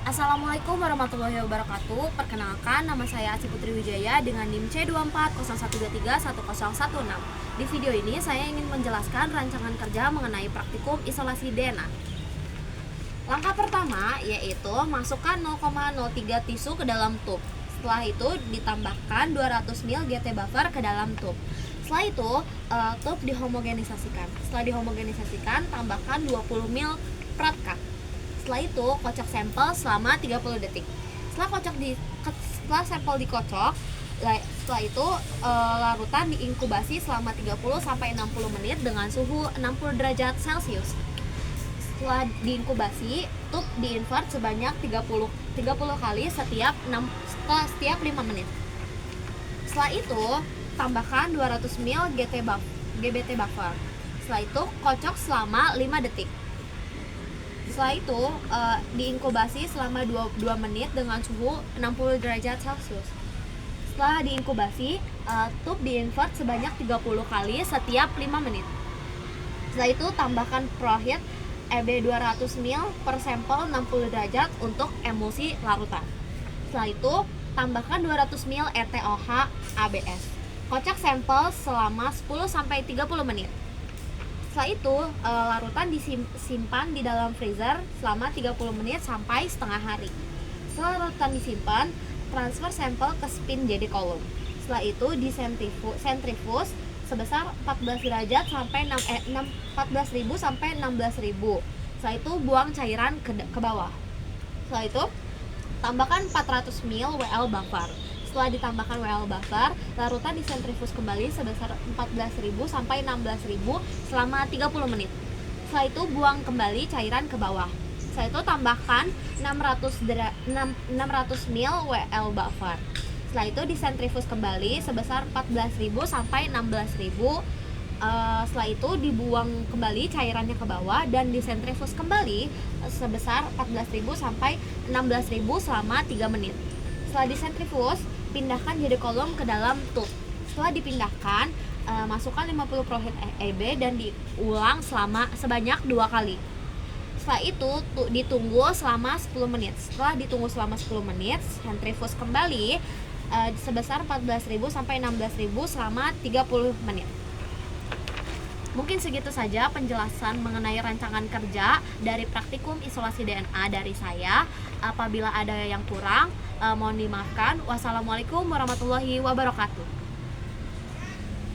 Assalamualaikum warahmatullahi wabarakatuh. Perkenalkan, nama saya Aci Putri Wijaya dengan NIM C2401231016. Di video ini saya ingin menjelaskan rancangan kerja mengenai praktikum isolasi DNA. Langkah pertama yaitu masukkan 0,03 tisu ke dalam tub. Setelah itu ditambahkan 200 ml GT buffer ke dalam tub. Setelah itu tub dihomogenisasikan. Setelah dihomogenisasikan, tambahkan 20 ml pratka. Setelah itu kocok sampel selama 30 detik. Setelah sampel dikocok, setelah itu larutan diinkubasi selama 30 sampai 60 menit dengan suhu 60 derajat Celcius. Setelah diinkubasi, tub diinvert sebanyak 30 kali setiap 5 menit. Setelah itu, tambahkan 200 ml GBT buffer. Setelah itu kocok selama 5 detik. Setelah itu diinkubasi selama 22 menit dengan suhu 60 derajat Celcius. Setelah diinkubasi, tub diinvert sebanyak 30 kali setiap 5 menit. Setelah itu tambahkan Proheat EB 200 ml per sampel 60 derajat untuk emulsi larutan. Setelah itu tambahkan 200 ml ETOH ABS. Kocok sampel selama 10-30 menit. Setelah itu larutan disimpan di dalam freezer selama 30 menit sampai setengah hari. Setelah larutan disimpan, transfer sampel ke spin JD column. Setelah itu disentrifus sebesar 14 derajat sampai 14.000 sampai 16.000. Setelah itu buang cairan ke bawah. Setelah itu tambahkan 400 ml WL buffer. Setelah ditambahkan WL buffer, larutan disentrifus kembali sebesar 14.000 sampai 16.000 selama 30 menit. Setelah itu buang kembali cairan ke bawah. Setelah itu tambahkan 600 ml WL buffer. Setelah itu disentrifus kembali sebesar 14.000 sampai 16.000. Setelah itu dibuang kembali cairannya ke bawah dan disentrifus kembali sebesar 14.000 sampai 16.000 selama 3 menit. Setelah disentrifus, pindahkan JD column ke dalam tub. Setelah dipindahkan, masukkan 50 Proheat EB dan diulang sebanyak 2 kali. Setelah itu ditunggu selama 10 menit. Setelah ditunggu selama 10 menit, sentrifus kembali sebesar 14.000 sampai 16.000 selama 30 menit. Mungkin segitu saja penjelasan mengenai rancangan kerja dari praktikum isolasi DNA dari saya. Apabila ada yang kurang, mohon dimaafkan. Wassalamualaikum warahmatullahi wabarakatuh.